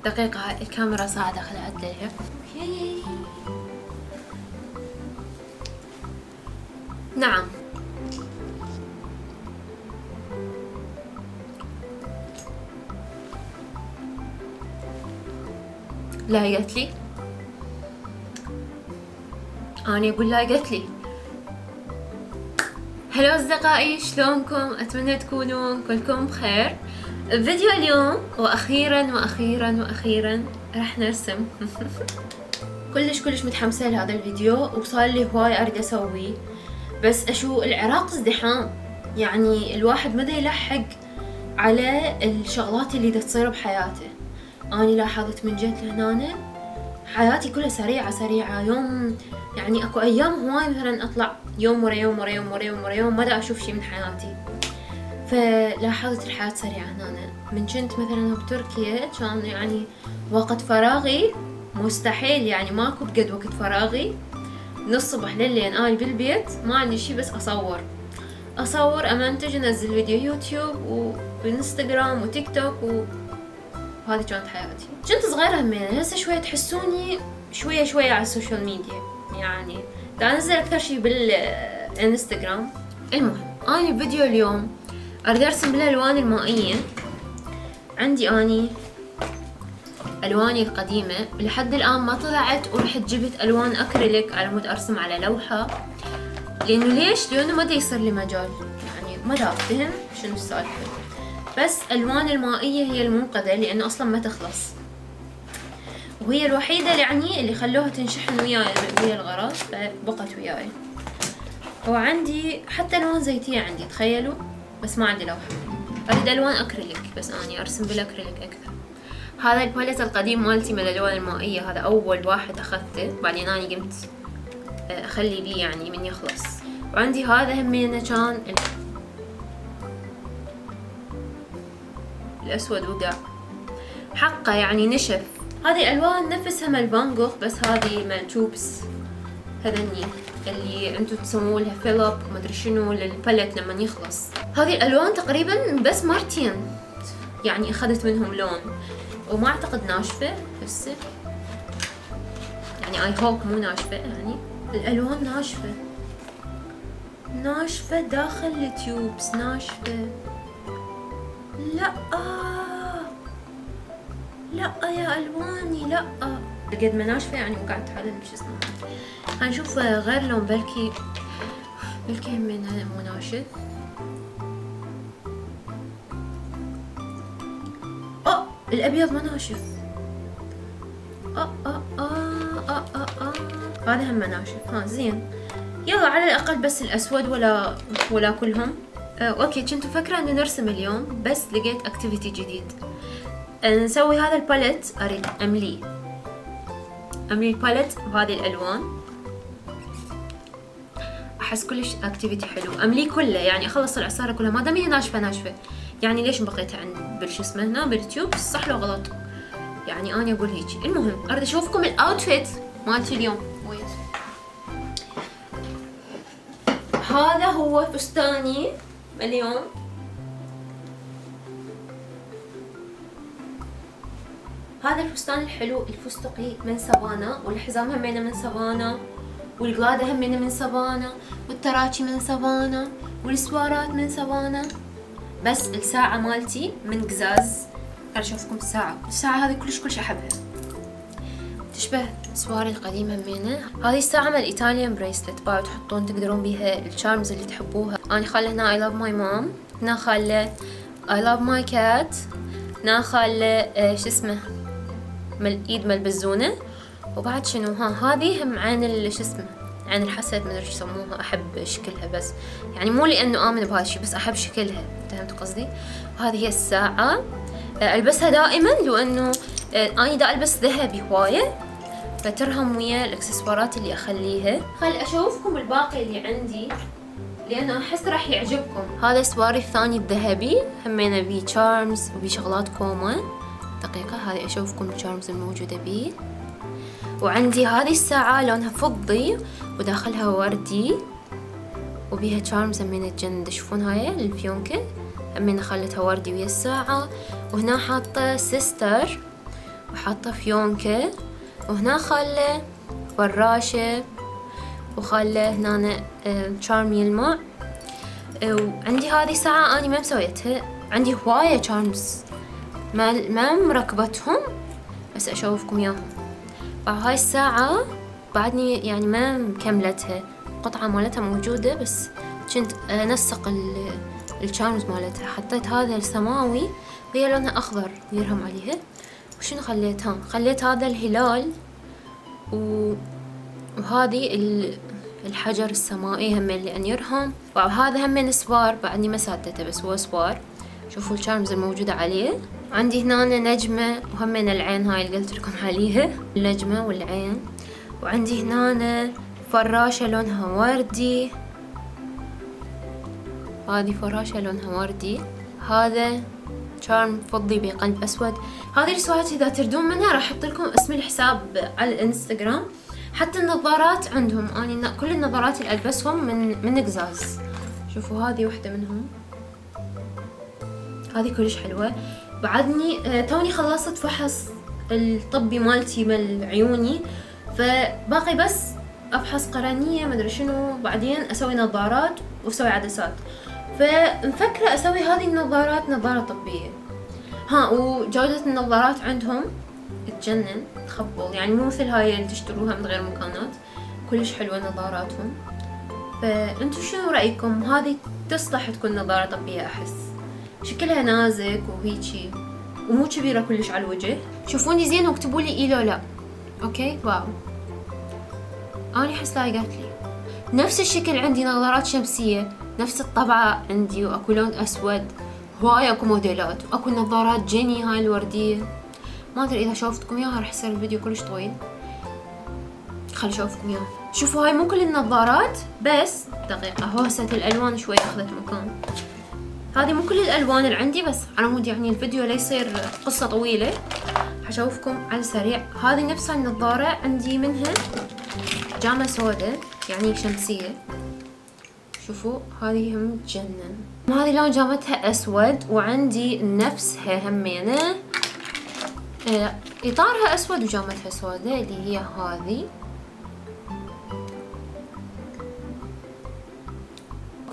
دقيقة، هاي الكاميرا صاعدة خليني أعدلها. نعم، لا هي قالت لي، أنا أقول لا قالت لي. هلو أصدقائي، شلونكم؟ أتمنى تكونون كلكم بخير. فيديو اليوم وأخيرا راح نرسم. كلش متحمسة لهذا الفيديو، وصار لي هواي أريد أسويه، بس أشو العراق ازدحام، يعني الواحد مدى يلحق على الشغلات اللي دا تصير بحياته. أنا لاحظت من جيت لهنا حياتي كلها سريعة. يوم يعني اكو ايام هواي مثلا اطلع يوم ورا يوم ورا يوم ورا يوم ورا يوم ما دا اشوف شي من حياتي، فلاحظت الحياة سريعة هنا. من كنت مثلا بتركيا كان يعني وقت فراغي مستحيل، يعني ماكو بقد وقت فراغي من الصبح للليل انا بالبيت ما عندي شي بس اصور امنتج، انزل فيديو يوتيوب وانستغرام وتيك توك وهذه كانت حياتي. كنت صغيرة همين، هسه شوية تحسوني شوية على السوشيال ميديا، يعني دا انزل اكثر شي بالانستغرام. المهم اني فيديو اليوم اريد ارسم بالالوان المائية. عندي اني الواني القديمة لحد الان ما طلعت، ورحت جبت الوان اكريليك على مود ارسم على لوحة. لانه ما دا يصير لي مجال، يعني ما دا افتهم شنو السالفة، بس الوان المائية هي المنقذة لانه اصلا ما تخلص، وهي الوحيدة يعني اللي خلوها تنشحن ويا الغرض، فبقت وياي. وعندي حتى الوان زيتية عندي، تخيلوا، بس ما عندي لوحة. اريد الوان اكريليك، بس اني ارسم بالاكريليك اكثر. هذا الباليت القديم مالتي من الالوان المائية، هذا اول واحد اخذته، بعدين اني قمت اخلي بيه يعني من يخلص. وعندي هذا همينه كان الاسود وقع حقه، يعني نشف. هذه الوان نفسها مال فان جوخ، بس هذه مال توبس، هذني اللي انتو تسموا لها فيلب ما ادري شنو للباليت لما يخلص. هذه الالوان تقريبا بس مرتين يعني اخذت منهم لون، وما اعتقد ناشفه هسه، يعني اي هوب مو ناشفه، يعني الالوان ناشفه داخل التيوبس، ناشفه. لا يا الواني، لا قد ما ناشفه يعني وقعت على شو اسمه. هنشوف غير لون، بلكي من هذا مو ناشف. الابيض ما ناشف. هذا هم ناشف. زين، يلا على الاقل بس الاسود ولا كلهم. اوكي، كنت فكرة انه نرسم اليوم، بس لقيت اكتيفيتي جديد. نسوي هذا الباليت، اريد املي الباليت بهذه الالوان. احس كلش اكتيفيتي حلو، املي كله يعني اخلص العصارة كلها ما دام هي ناشفة. يعني ليش بقيتها عند بالشو اسمه هنا بالتيوب، صح لو غلط، يعني انا اقول هيك. المهم اريد اشوفكم الاوتفيت مالتي اليوم. هذا هو فستاني اليوم. هذا الفستان الحلو الفستقي من سافانا، والحزام همينه من سافانا، والقلادة همينه من سافانا، والتراتشي من سافانا، والسوارات من سافانا. بس الساعة مالتي من قزاز. اشوفكم الساعة هذه كلش احبها، تشبه سواري القديمة همينه. هذه الساعة مال ايطاليان بريسلت، باو تحطون تقدرون بيها الشارمز اللي تحبوها. انا خاله هنا اي لاف ماي مام، هنا خاله اي لاف ماي كات، هنا خاله شو اسمه مال ايد مال بزونة. وبعد شنو هذه هم عين شو اسمه عين الحسد، ما ادري ايش يسموها. احب شكلها، بس يعني مو لانه امن بهذا الشيء، بس احب شكلها، فهمت قصدي. هذه هي الساعة، البسها دائما لانه انا دا البس ذهبي هوايه، فترهم ويا الاكسسوارات اللي اخليها. خل اشوفكم الباقي اللي عندي لانه احس راح يعجبكم. هذا سواري الثاني الذهبي، همينه بيه تشارمز وبيه شغلات كوما. دقيقة، هذه اشوفكم التشارمز الموجودة بيه. وعندي هذه الساعة لونها فضي وداخلها وردي، وبيها تشارمز همينه جند. تشوفون هاي الفيونكة همينه خلتها وردي ويا الساعة. وهنا حاطة سيستر، وحاطة فيونكة، وهنا خاله فراشة، وخاله هنا تشارم يلمع. وعندي هذه ساعة أنا ما مسويتها، عندي هواية تشارمز ما مركبتهم بس أشوفكم إياهم. هاي الساعة بعدني يعني ما مكملتها، القطعة مالتها موجودة بس كنت أنسق التشارمز مالتها. حطيت هذا السماوي وهي لونها أخضر يرهم عليها. وشنو خليت هذا الهلال وهذه الحجر السمائي هم اللي أن يرهم. وهذا هم سوار بعدني ما سادته بس هو سوار. شوفوا التشارمز الموجودة عليه. عندي هنا نجمة وهم العين هاي اللي قلت لكم عليها، النجمة والعين. وعندي هنا فراشة لونها وردي، هذه فراشة لونها وردي. هذا تشارم فضي بقلب أسود. هذه السوالات إذا تردون منها راح أحط لكم اسم الحساب على الانستغرام. حتى النظارات عندهم، أنا كل النظارات اللي ألبسهم من قزاز. شوفوا هذه واحدة منهم، هذه كلش حلوة. بعدني توني خلصت فحص الطبي مالتي مال عيوني، فباقي بس افحص قرنية مدري شنو، بعدين اسوي نظارات واسوي عدسات. فمفكرة اسوي هذه النظارات نظارة طبية. وجودة النظارات عندهم تجنن، تخبل يعني مو مثل هاي اللي تشتروها من غير مكانات، كلش حلوة نظاراتهم. فانتو شنو رأيكم؟ هذه تصلح تكون نظارة طبية، احس شكلها نازك وهيجي ومو كبيرة كلش على الوجه. شوفوني زين واكتبوا لي اي لو لا. اوكي واو، اني احس لايقات لي. نفس الشكل عندي نظارات شمسية نفس الطبعة عندي، واكو لون اسود. هواي اكو موديلات، واكو نظارات جيني هاي الوردية. ما ادري اذا شوفتكم اياها راح يصير الفيديو كلش طويل، خلي اشوفكم اياها. شوفوا هاي مو كل النظارات، بس دقيقة هوسة الالوان شوي اخذت مكان. هذه مو كل الالوان اللي عندي، بس على مود يعني الفيديو لا يصير قصة طويلة حشوفكم على السريع. هذه نفسها النظارة عندي منها جامة سوداء يعني شمسية. شوفوا هذه هم تجنن. هذه لون جامتها اسود، وعندي نفسها همينة اطارها اسود وجامتها سوداء اللي هي هذه.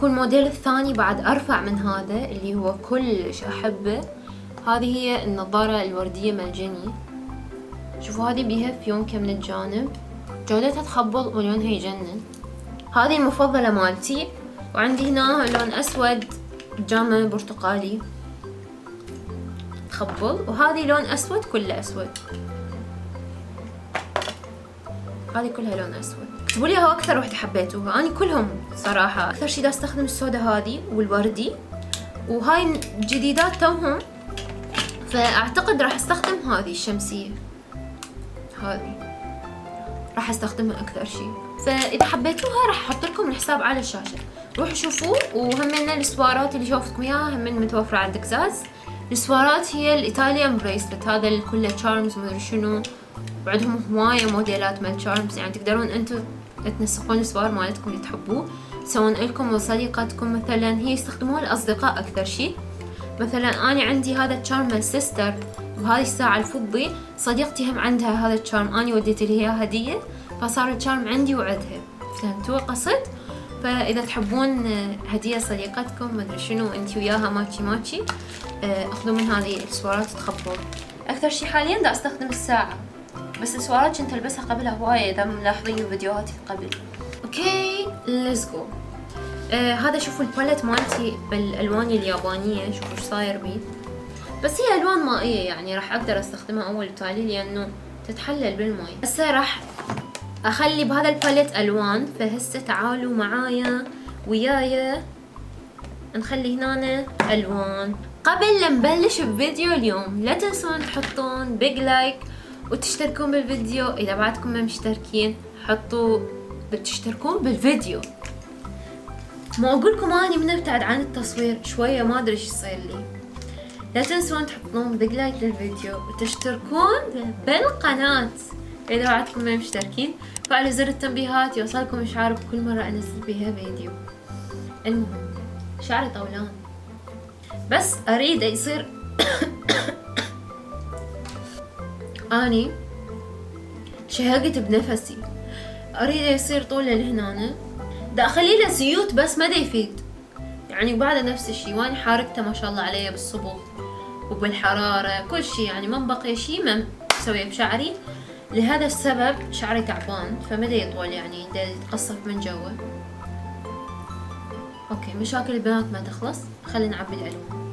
كل موديل الثاني بعد ارفع من هذا اللي هو كلش احبه. هذه هي النظارة الوردية مال جيني. شوفوا هذه بيها فيونكة من الجانب، جودتها تخبل ولونها يجنن. هذه المفضلة مالتي. وعندي هنا لون اسود جامة برتقالي تخبل، وهذه لون اسود كله اسود. هذه كلها لون اسود. اكتبوا لي هو اكثر وحده حبيتوها. انا كلهم صراحه اكثر شيء دا استخدم السوداء هذه والوردي، وهاي جديدات توهم، فاعتقد راح استخدم هذه الشمسيه. هذه راح استخدمها اكثر شيء. فاذا حبيتوها راح احط لكم الحساب على الشاشه، روحوا شوفوا. وهمنا السوارات اللي شوفتكم اياها هم متوفره عند قزاز. السوارات هي الايطاليان بريسلت، هذا اللي كله تشارمز ومدري شنو. وعندهم هواية موديلات من تشارمز، يعني تقدرون انتو تنسقون السوار مالتكم اللي تحبوه، تسوون لكم وصديقاتكم مثلا. هي يستخدموها الاصدقاء اكثر شيء. مثلا انا عندي هذا التشارم مال سيستر، وهذه الساعة الفضي صديقتي هم عندها هذا التشارم، انا وديت لها اياه هدية، فصار التشارم عندي وعندها. فهمتوا قصد؟ فاذا تحبون هدية صديقتكم مدري شنو انتي وياها ماتشي اخذوا من هذه السوارات تخبون. اكثر شيء حاليا دا استخدم الساعة، بس السوارات كنت البسها قبلها هواية اذا ملاحظين فيديوهاتي قبل. اوكي ليتس جو. هذا شوفوا الباليت مالتي بالالوان اليابانية، شوفوا ايش صاير بيه. بس هي الوان مائية يعني راح اقدر استخدمها اول تالي لانه تتحلل بالماء. هسه راح اخلي بهذا الباليت الوان، فهسه تعالوا معايا ويايا نخلي هنا الوان. قبل لا نبلش بفيديو اليوم لا تنسون تحطون بيج لايك وتشتركون بالفيديو. اذا بعدكم ما مشتركين حطوا تشتركون بالفيديو. ما اقولكم اني من ابتعد عن التصوير شويه ما ادري ايش يصير لي. لا تنسون تحطون بيج لايك للفيديو وتشتركون بالقناه اذا بعدكم ما مشتركين. فعلوا زر التنبيهات يوصلكم اشعار بكل مره انزل بها فيديو. المهم شعري طولان بس اريد يصير اني شهقت بنفسي، اريد يصير طوله لهنا، دا اخلي له زيوت بس ما دا يفيد يعني. وبعد نفس الشي، واني حاركته ما شاء الله عليه بالصبغ وبالحرارة كل شي يعني، ما بقي شي ما مسويه بشعري. لهذا السبب شعري تعبان فما دا يطول يعني، دا يتقصف من جوا. اوكي مشاكل البنات ما تخلص، خلينا نعبي الالوان.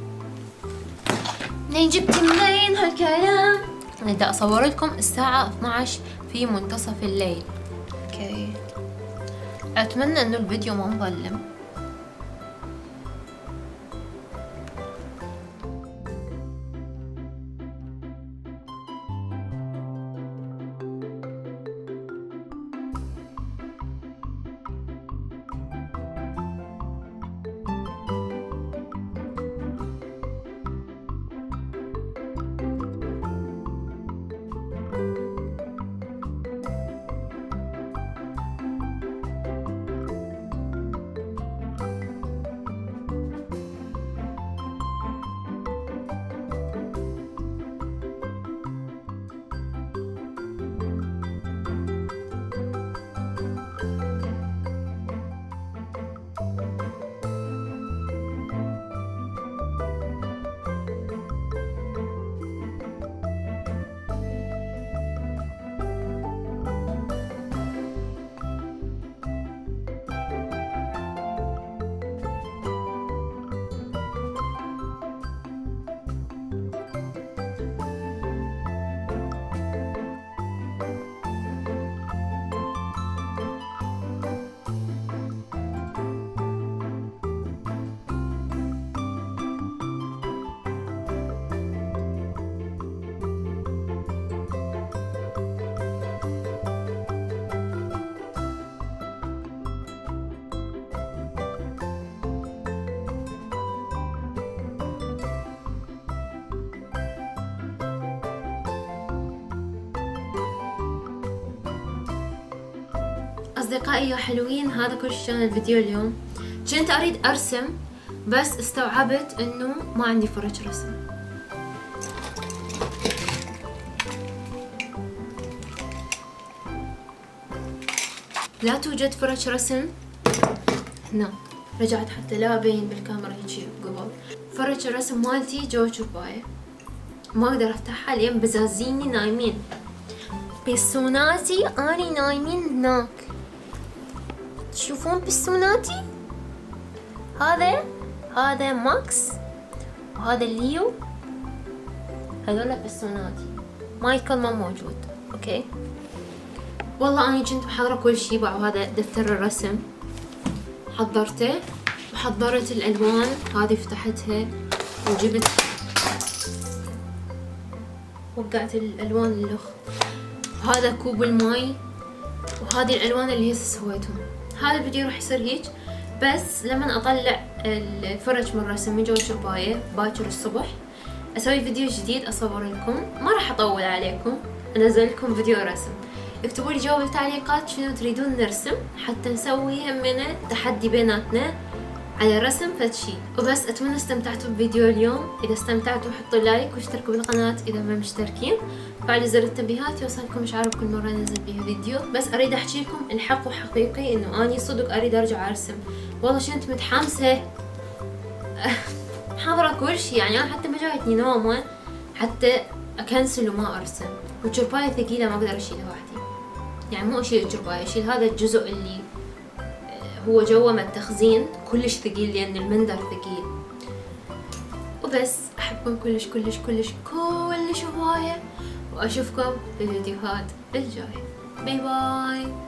منين جبتي منين هالكلام؟ انا دا اصور لكم الساعة 12 في منتصف الليل. اوكي اتمنى انه الفيديو ما مظلم. أصدقائي يا حلوين، هذا كل شيء كان الفيديو اليوم. كنت أريد أرسم بس استوعبت إنه ما عندي فرش رسم. لا توجد فرش رسم هنا. رجعت حتى لا أبين بالكاميرا هيجي قبل. فرش الرسم مالتي جوا شرباية، ما أقدر أفتحها لين بزازيني نايمين، بيسوناتي أني نايمين هناك. تشوفون بيسوناتي؟ هذا ماكس وهذا ليو، هذول بيسوناتي. مايكل ما موجود. اوكي والله اني كنت محضرة كل شي. وهذا دفتر الرسم حضرته، وحضرت الالوان هذه فتحتها وجبت وقعت الالوان اللخ. هذا كوب الماي وهذه الالوان اللي هسه سويتهم. هذا الفيديو راح يصير هيك، بس لما اطلع الفرش من الرسم من جوا الشرباية باكر الصبح اسوي فيديو جديد اصور لكم. ما راح اطول عليكم، انزل لكم فيديو رسم. اكتبوا لي جوا بالتعليقات شنو تريدون نرسم حتى نسوي همنا تحدي بيناتنا على رسم فد شي. وبس اتمنى استمتعتوا بفيديو اليوم. اذا استمتعتوا حطوا لايك واشتركوا بالقناة اذا ما مشتركين، فعلوا زر التنبيهات يوصلكم اشعار بكل مرة انزل بيها فيديو. بس اريد احكي لكم الحق وحقيقي انه اني صدق اريد ارجع ارسم. والله كنت متحمسة محضرة كل شي يعني. انا حتى ما جايتني نومة حتى اكنسل وما ارسم. والجرباية ثقيلة ما اقدر اشيلها وحدي يعني، مو اشيل الجرباية، اشيل هذا الجزء اللي هو جوا ما التخزين كلش ثقيل لان المندر ثقيل. وبس احبكم كلش كلش كلش كلش هواية، واشوفكم بالفيديوهات الجاية. باي باي.